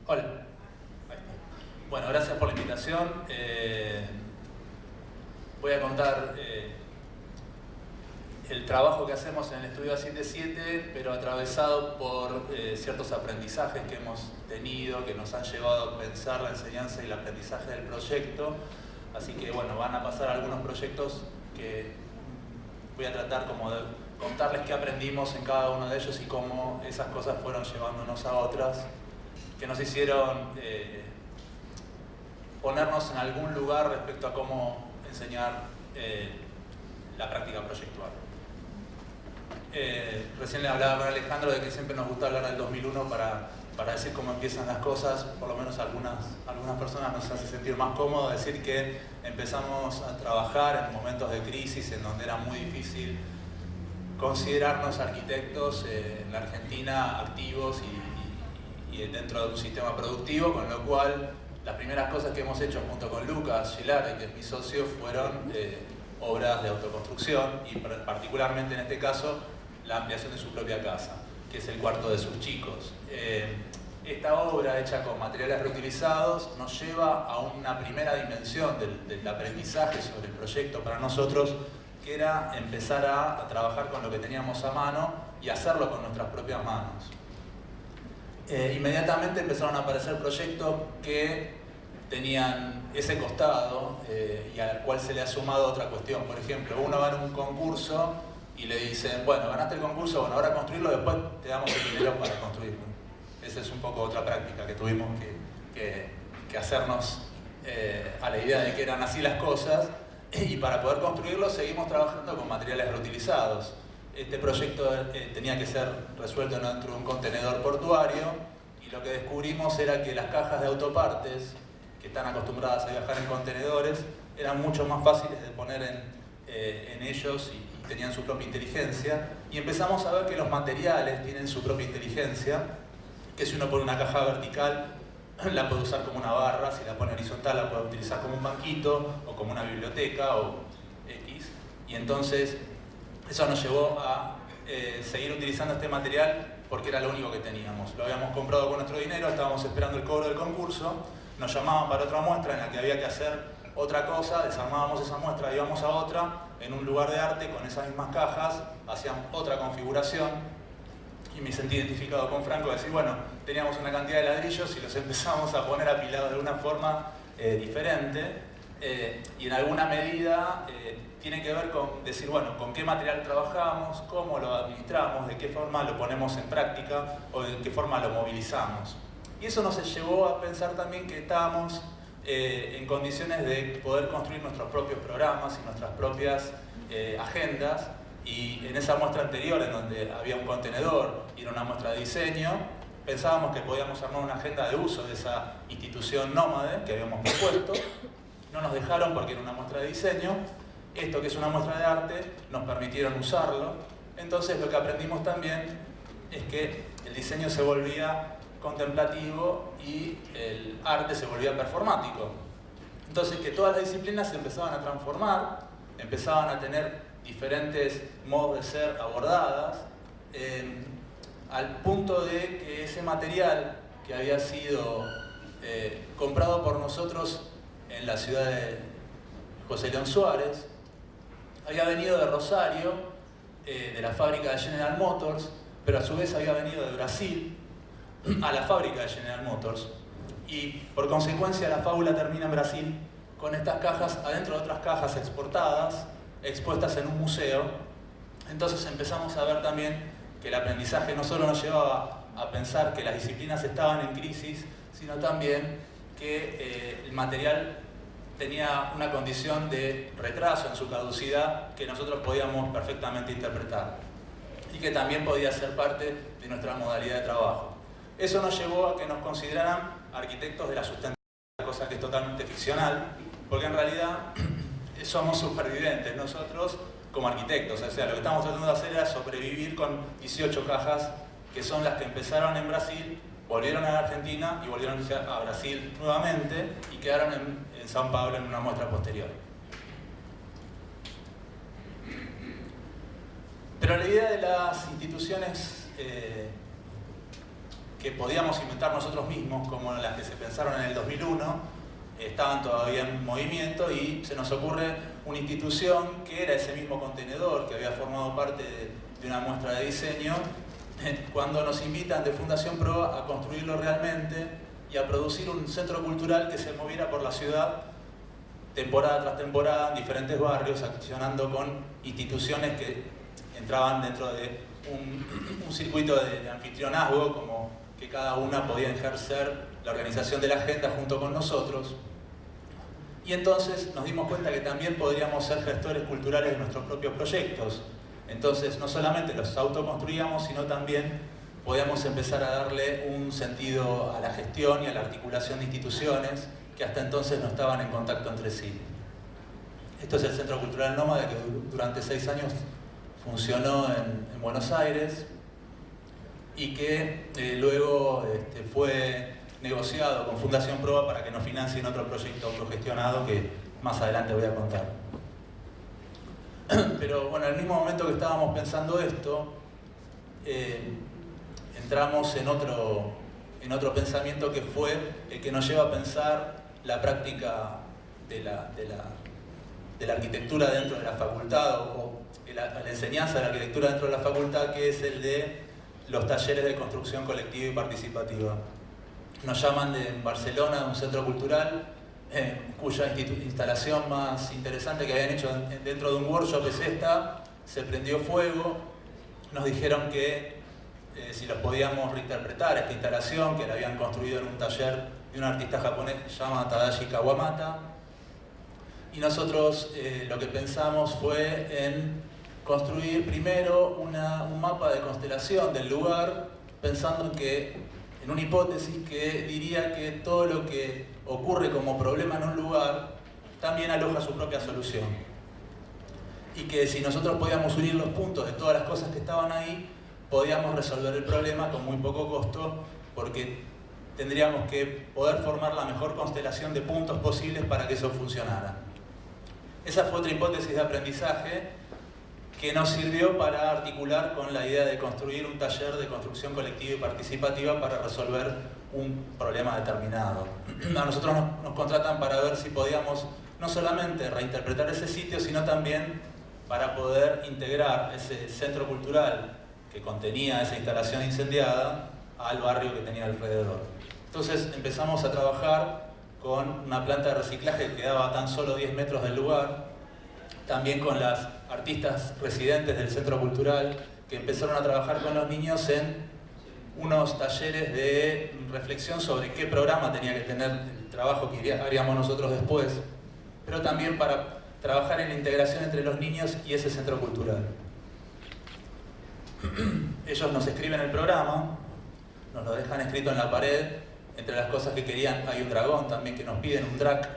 Hola. Bueno, gracias por la invitación. Voy a contar el trabajo que hacemos en el estudio A77, pero atravesado por ciertos aprendizajes que hemos tenido, que nos han llevado a pensar la enseñanza y el aprendizaje del proyecto. Así que bueno, van a pasar algunos proyectos que voy a tratar como de contarles qué aprendimos en cada uno de ellos y cómo esas cosas fueron llevándonos a otras, que nos hicieron ponernos en algún lugar respecto a cómo enseñar la práctica proyectual. Recién le hablaba con Alejandro de que siempre nos gusta hablar del 2001 para decir cómo empiezan las cosas. Por lo menos algunas personas nos hace sentir más cómodo decir que empezamos a trabajar en momentos de crisis en donde era muy difícil considerarnos arquitectos en la Argentina activos y dentro de un sistema productivo, con lo cual las primeras cosas que hemos hecho junto con Lucas Gilardi, que es mi socio, fueron obras de autoconstrucción y particularmente en este caso la ampliación de su propia casa, que es el cuarto de sus chicos. Esta obra hecha con materiales reutilizados nos lleva a una primera dimensión del aprendizaje sobre el proyecto para nosotros, que era empezar a trabajar con lo que teníamos a mano y hacerlo con nuestras propias manos. Inmediatamente empezaron a aparecer proyectos que tenían ese costado y al cual se le ha sumado otra cuestión. Por ejemplo, uno gana un concurso y le dicen, bueno, ganaste el concurso, bueno, ahora construirlo, después te damos el dinero para construirlo. Esa es un poco otra práctica que tuvimos que hacernos a la idea de que eran así las cosas, y para poder construirlo seguimos trabajando con materiales reutilizados. Este proyecto tenía que ser resuelto dentro de un contenedor portuario y lo que descubrimos era que las cajas de autopartes, que están acostumbradas a viajar en contenedores, eran mucho más fáciles de poner en ellos y tenían su propia inteligencia. Y empezamos a ver que los materiales tienen su propia inteligencia, que si uno pone una caja vertical, la puede usar como una barra, si la pone horizontal la puede utilizar como un banquito o como una biblioteca o X. Y entonces eso nos llevó a seguir utilizando este material porque era lo único que teníamos. Lo habíamos comprado con nuestro dinero, estábamos esperando el cobro del concurso, nos llamaban para otra muestra en la que había que hacer otra cosa, desarmábamos esa muestra, íbamos a otra, en un lugar de arte con esas mismas cajas, hacían otra configuración. Y me sentí identificado con Franco, de decir, bueno, teníamos una cantidad de ladrillos y los empezamos a poner apilados de una forma diferente, y en alguna medida tiene que ver con decir, bueno, con qué material trabajamos, cómo lo administramos, de qué forma lo ponemos en práctica o de qué forma lo movilizamos. Y eso nos llevó a pensar también que estábamos en condiciones de poder construir nuestros propios programas y nuestras propias agendas. Y en esa muestra anterior, en donde había un contenedor y era una muestra de diseño, pensábamos que podíamos armar una agenda de uso de esa institución nómade que habíamos propuesto. No nos dejaron porque era una muestra de diseño. Esto, que es una muestra de arte, nos permitieron usarlo. Entonces lo que aprendimos también es que el diseño se volvía contemplativo y el arte se volvía performático. Entonces que todas las disciplinas se empezaban a transformar, empezaban a tener diferentes modos de ser abordadas, al punto de que ese material que había sido comprado por nosotros en la ciudad de José León Suárez, había venido de Rosario, de la fábrica de General Motors, pero a su vez había venido de Brasil a la fábrica de General Motors, y por consecuencia la fábula termina en Brasil con estas cajas adentro de otras cajas exportadas, expuestas en un museo. Entonces empezamos a ver también que el aprendizaje no solo nos llevaba a pensar que las disciplinas estaban en crisis, sino también que el material tenía una condición de retraso en su caducidad que nosotros podíamos perfectamente interpretar y que también podía ser parte de nuestra modalidad de trabajo. Eso nos llevó a que nos consideraran arquitectos de la sustentabilidad, cosa que es totalmente ficcional, porque en realidad somos supervivientes nosotros como arquitectos. O sea, lo que estamos tratando de hacer era sobrevivir con 18 cajas que son las que empezaron en Brasil, volvieron a la Argentina y volvieron a Brasil nuevamente y quedaron en São Paulo en una muestra posterior. Pero la idea de las instituciones que podíamos inventar nosotros mismos, como las que se pensaron en el 2001, estaban todavía en movimiento, y se nos ocurre una institución que era ese mismo contenedor que había formado parte de una muestra de diseño, cuando nos invitan de Fundación Proa a construirlo realmente y a producir un centro cultural que se moviera por la ciudad temporada tras temporada en diferentes barrios, accionando con instituciones que entraban dentro de un circuito de anfitrionazgo, como que cada una podía ejercer la organización de la agenda junto con nosotros. Y entonces nos dimos cuenta que también podríamos ser gestores culturales de nuestros propios proyectos. Entonces no solamente los autoconstruíamos, sino también podíamos empezar a darle un sentido a la gestión y a la articulación de instituciones que hasta entonces no estaban en contacto entre sí. Esto es el Centro Cultural Nómada, que durante 6 años funcionó en Buenos Aires y que luego fue negociado con Fundación Proa para que nos financien otro proyecto autogestionado que más adelante voy a contar. Pero bueno, en el mismo momento que estábamos pensando esto, entramos en otro pensamiento, que fue el que nos lleva a pensar la práctica de la arquitectura dentro de la facultad, o la enseñanza de la arquitectura dentro de la facultad, que es el de los talleres de construcción colectiva y participativa. Nos llaman en Barcelona, de un centro cultural, cuya instalación más interesante que habían hecho dentro de un workshop es esta. Se prendió fuego, nos dijeron que si los podíamos reinterpretar, esta instalación que la habían construido en un taller de un artista japonés que se llama Tadashi Kawamata. Y nosotros lo que pensamos fue en construir primero un mapa de constelación del lugar, pensando en una hipótesis que diría que todo lo que ocurre como problema en un lugar también aloja su propia solución. Y que si nosotros podíamos unir los puntos de todas las cosas que estaban ahí, podíamos resolver el problema con muy poco costo, porque tendríamos que poder formar la mejor constelación de puntos posibles para que eso funcionara. Esa fue otra hipótesis de aprendizaje que nos sirvió para articular con la idea de construir un taller de construcción colectiva y participativa para resolver un problema determinado. A nosotros nos contratan para ver si podíamos no solamente reinterpretar ese sitio, sino también para poder integrar ese centro cultural que contenía esa instalación incendiada al barrio que tenía alrededor. Entonces empezamos a trabajar con una planta de reciclaje que quedaba a tan solo 10 metros del lugar, también con las artistas residentes del centro cultural, que empezaron a trabajar con los niños en unos talleres de reflexión sobre qué programa tenía que tener el trabajo que haríamos nosotros después, pero también para trabajar en la integración entre los niños y ese centro cultural. Ellos nos escriben el programa, nos lo dejan escrito en la pared. Entre las cosas que querían hay un dragón también que nos piden, un drac.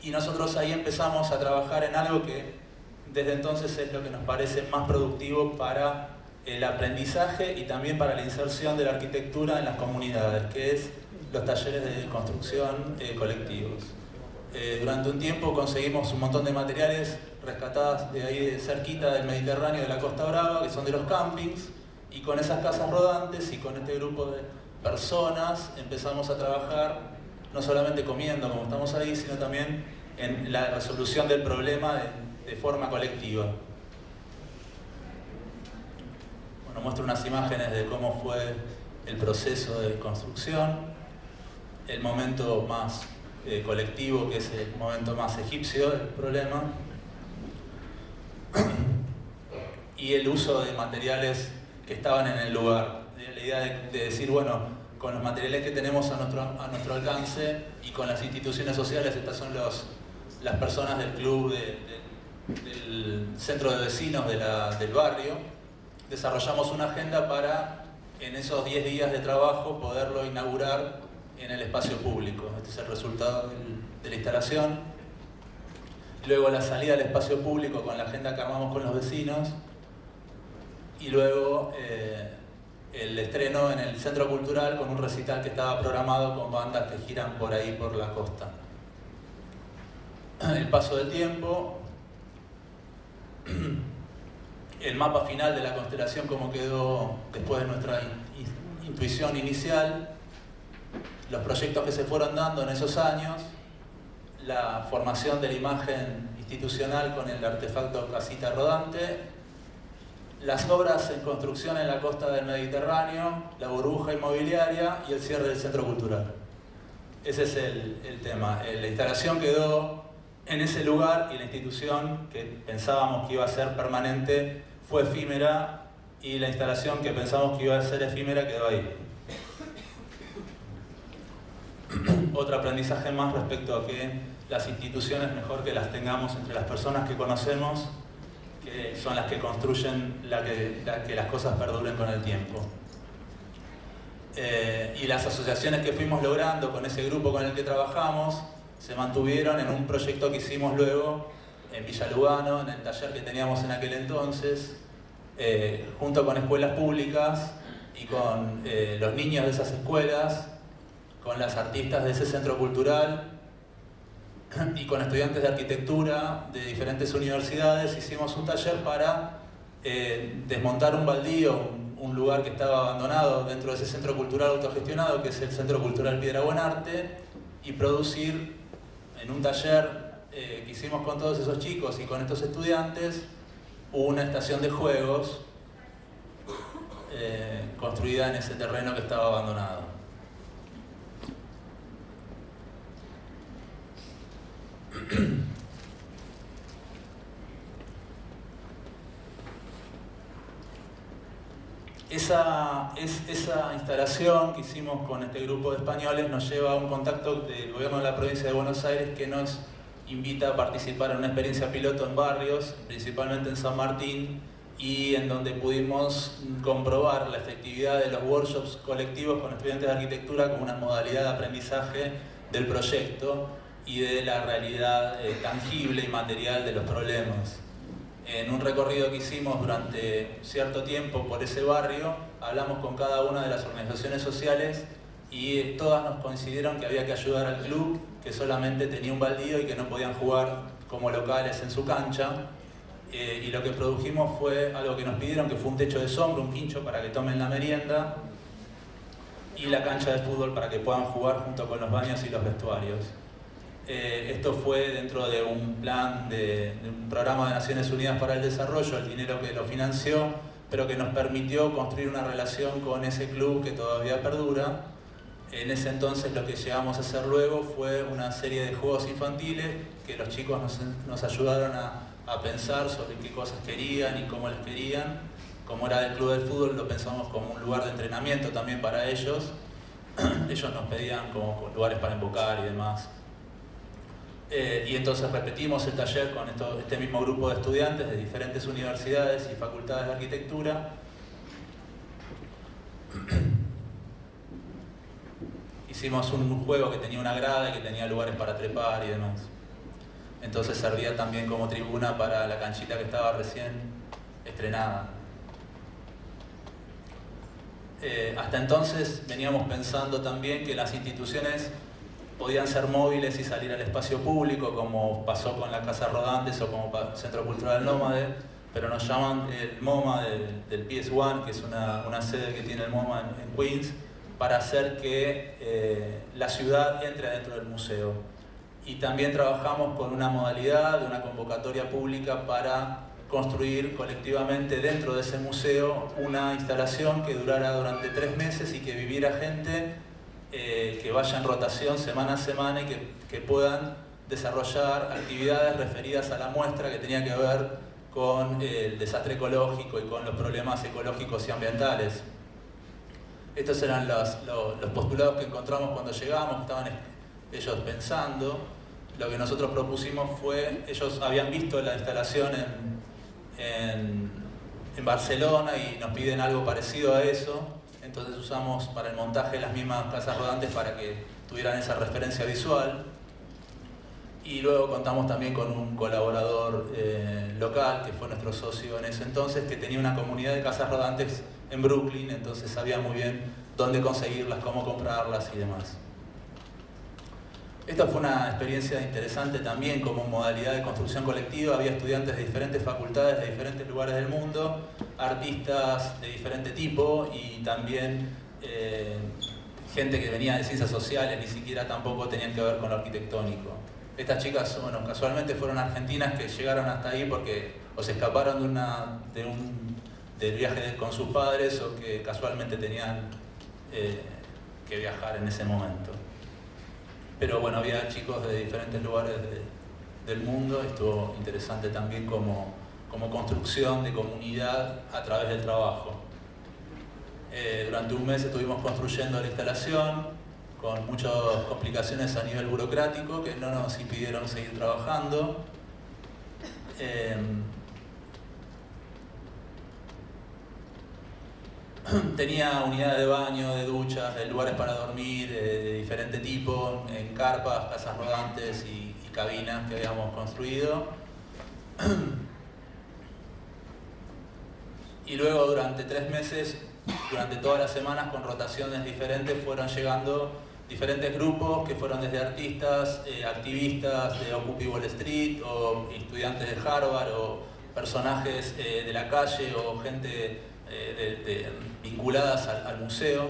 Y nosotros ahí empezamos a trabajar en algo que desde entonces es lo que nos parece más productivo para el aprendizaje y también para la inserción de la arquitectura en las comunidades, que es los talleres de construcción colectivos. Durante un tiempo conseguimos un montón de materiales rescatadas de ahí cerquita del Mediterráneo, de la Costa Brava, que son de los campings, y con esas casas rodantes y con este grupo de personas empezamos a trabajar no solamente comiendo como estamos ahí, sino también en la resolución del problema de forma colectiva. Bueno, muestro unas imágenes de cómo fue el proceso de construcción, el momento más colectivo, que es el momento más egipcio del problema, y el uso de materiales que estaban en el lugar. La idea de decir, bueno, con los materiales que tenemos a nuestro alcance y con las instituciones sociales, estas son las personas del club, del centro de vecinos del barrio, desarrollamos una agenda para, en esos 10 días de trabajo, poderlo inaugurar en el espacio público. Este es el resultado de la instalación. Luego la salida al espacio público con la agenda que armamos con los vecinos. Y luego el estreno en el centro cultural con un recital que estaba programado con bandas que giran por ahí por la costa. El paso del tiempo, el mapa final de la constelación como quedó después de nuestra intuición inicial, los proyectos que se fueron dando en esos años, la formación de la imagen institucional con el artefacto casita rodante, las obras en construcción en la costa del Mediterráneo, la burbuja inmobiliaria y el cierre del centro cultural. Ese es el tema. La instalación quedó en ese lugar y la institución que pensábamos que iba a ser permanente fue efímera, y la instalación que pensamos que iba a ser efímera quedó ahí. Otro aprendizaje más respecto a que las instituciones mejor que las tengamos entre las personas que conocemos, que son las que construyen que las cosas perduren con el tiempo. Y las asociaciones que fuimos logrando con ese grupo con el que trabajamos se mantuvieron en un proyecto que hicimos luego en Villa Lugano, en el taller que teníamos en aquel entonces, junto con escuelas públicas y con los niños de esas escuelas, con las artistas de ese centro cultural y con estudiantes de arquitectura de diferentes universidades. Hicimos un taller para desmontar un baldío, un lugar que estaba abandonado dentro de ese centro cultural autogestionado, que es el Centro Cultural Piedra Buenarte, y producir en un taller que hicimos con todos esos chicos y con estos estudiantes una estación de juegos construida en ese terreno que estaba abandonado. Esa instalación que hicimos con este grupo de españoles nos lleva a un contacto del gobierno de la provincia de Buenos Aires, que nos invita a participar en una experiencia piloto en barrios, principalmente en San Martín, y en donde pudimos comprobar la efectividad de los workshops colectivos con estudiantes de arquitectura como una modalidad de aprendizaje del proyecto y de la realidad tangible y material de los problemas. En un recorrido que hicimos durante cierto tiempo por ese barrio, hablamos con cada una de las organizaciones sociales y todas nos coincidieron que había que ayudar al club, que solamente tenía un baldío y que no podían jugar como locales en su cancha. Y lo que produjimos fue algo que nos pidieron, que fue un techo de sombra, un quincho para que tomen la merienda, y la cancha de fútbol para que puedan jugar junto con los baños y los vestuarios. Esto fue dentro de un plan de un programa de Naciones Unidas para el Desarrollo, el dinero que lo financió, pero que nos permitió construir una relación con ese club que todavía perdura. En ese entonces lo que llegamos a hacer luego fue una serie de juegos infantiles que los chicos nos ayudaron a pensar sobre qué cosas querían y cómo les querían. Como era del club del fútbol, lo pensamos como un lugar de entrenamiento también para ellos. Ellos nos pedían como lugares para invocar y demás. Y entonces repetimos el taller con este mismo grupo de estudiantes de diferentes universidades y facultades de arquitectura. Hicimos un juego que tenía una grada y que tenía lugares para trepar y demás. Entonces servía también como tribuna para la canchita que estaba recién estrenada. Hasta entonces veníamos pensando también que las instituciones podían ser móviles y salir al espacio público, como pasó con la Casa Rodantes o como Centro Cultural Nómade, pero nos llaman el MoMA del PS1, que es una sede que tiene el MoMA en Queens, para hacer que la ciudad entre dentro del museo. Y también trabajamos con una modalidad de una convocatoria pública para construir colectivamente dentro de ese museo una instalación que durara durante 3 meses y que viviera gente que vaya en rotación semana a semana y que puedan desarrollar actividades referidas a la muestra que tenía que ver con el desastre ecológico y con los problemas ecológicos y ambientales. Estos eran los postulados que encontramos cuando llegamos, estaban ellos pensando. Lo que nosotros propusimos fue, ellos habían visto la instalación en Barcelona y nos piden algo parecido a eso. Entonces usamos para el montaje las mismas casas rodantes para que tuvieran esa referencia visual. Y luego contamos también con un colaborador local, que fue nuestro socio en ese entonces, que tenía una comunidad de casas rodantes en Brooklyn, entonces sabía muy bien dónde conseguirlas, cómo comprarlas y demás. Esta fue una experiencia interesante también como modalidad de construcción colectiva. Había estudiantes de diferentes facultades, de diferentes lugares del mundo, artistas de diferente tipo y también gente que venía de ciencias sociales, ni siquiera tampoco tenían que ver con lo arquitectónico. Estas chicas, bueno, casualmente fueron argentinas que llegaron hasta ahí porque o se escaparon del viaje con sus padres o que casualmente tenían que viajar en ese momento. Pero bueno, había chicos de diferentes lugares del mundo. Estuvo interesante también como construcción de comunidad a través del trabajo. Durante un mes estuvimos construyendo la instalación con muchas complicaciones a nivel burocrático que no nos impidieron seguir trabajando. Tenía unidades de baño, de duchas, de lugares para dormir, de diferente tipo, en carpas, casas rodantes y cabinas que habíamos construido. Y luego durante 3 meses, durante todas las semanas con rotaciones diferentes, fueron llegando diferentes grupos que fueron desde artistas, activistas de Occupy Wall Street, o estudiantes de Harvard, o personajes de la calle, o gente vinculadas al museo.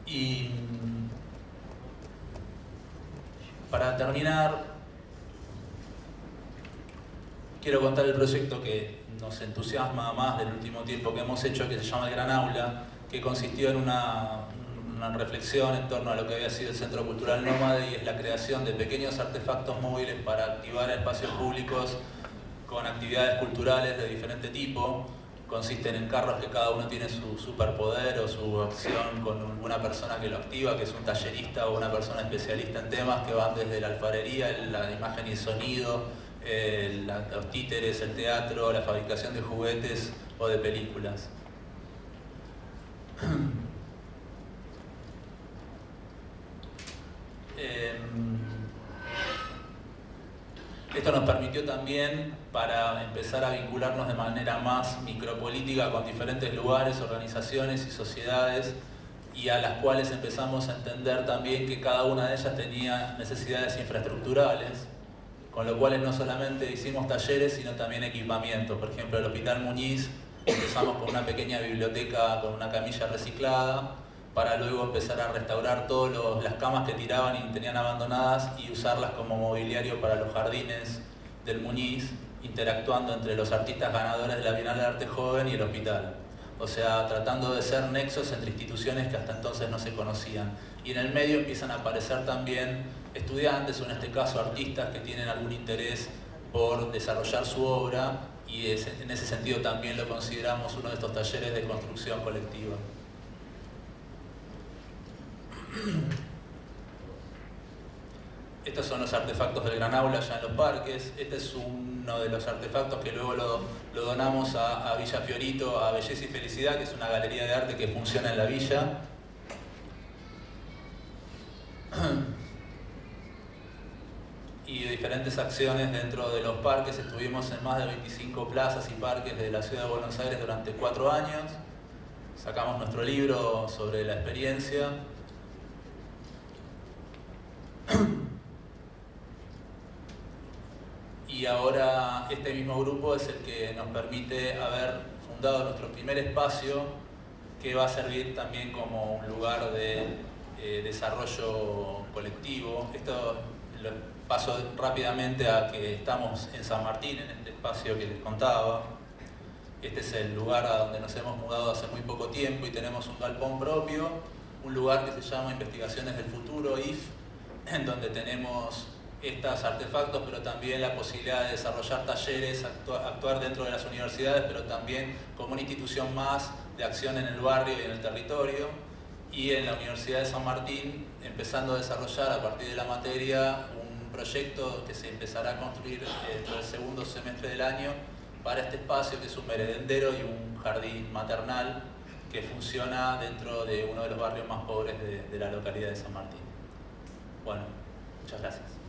Y para terminar, quiero contar el proyecto que nos entusiasma más del último tiempo que hemos hecho, que se llama El Gran Aula, que consistió en una reflexión en torno a lo que había sido el Centro Cultural Nómade, y es la creación de pequeños artefactos móviles para activar espacios públicos con actividades culturales de diferente tipo. Consisten en carros que cada uno tiene su superpoder o su acción con una persona que lo activa, que es un tallerista o una persona especialista en temas que van desde la alfarería, la imagen y el sonido, los títeres, el teatro, la fabricación de juguetes o de películas. Esto nos permitió también para empezar a vincularnos de manera más micropolítica con diferentes lugares, organizaciones y sociedades, y a las cuales empezamos a entender también que cada una de ellas tenía necesidades infraestructurales, con lo cual no solamente hicimos talleres, sino también equipamiento. Por ejemplo, el Hospital Muñiz empezamos con una pequeña biblioteca con una camilla reciclada, para luego empezar a restaurar todas las camas que tiraban y tenían abandonadas y usarlas como mobiliario para los jardines del Muñiz, interactuando entre los artistas ganadores de la Bienal de Arte Joven y el hospital. O sea, tratando de ser nexos entre instituciones que hasta entonces no se conocían. Y en el medio empiezan a aparecer también estudiantes, o en este caso artistas, que tienen algún interés por desarrollar su obra, y en ese sentido también lo consideramos uno de estos talleres de construcción colectiva. Estos son los artefactos del Gran Aula ya en los parques. Este es uno de los artefactos que luego lo donamos a Villa Fiorito, a Belleza y Felicidad, que es una galería de arte que funciona en la villa. Y diferentes acciones dentro de los parques. Estuvimos en más de 25 plazas y parques de la ciudad de Buenos Aires durante 4 años. Sacamos nuestro libro sobre la experiencia. Y ahora este mismo grupo es el que nos permite haber fundado nuestro primer espacio, que va a servir también como un lugar de desarrollo colectivo. Esto lo paso rápidamente a que estamos en San Martín, en este espacio que les contaba. Este es el lugar a donde nos hemos mudado hace muy poco tiempo y tenemos un galpón propio, un lugar que se llama Investigaciones del Futuro, IF, en donde tenemos estos artefactos, pero también la posibilidad de desarrollar talleres, actuar dentro de las universidades, pero también como una institución más de acción en el barrio y en el territorio. Y en la Universidad de San Martín, empezando a desarrollar a partir de la materia un proyecto que se empezará a construir dentro del segundo semestre del año para este espacio, que es un merendero y un jardín maternal que funciona dentro de uno de los barrios más pobres de la localidad de San Martín. Bueno, muchas gracias.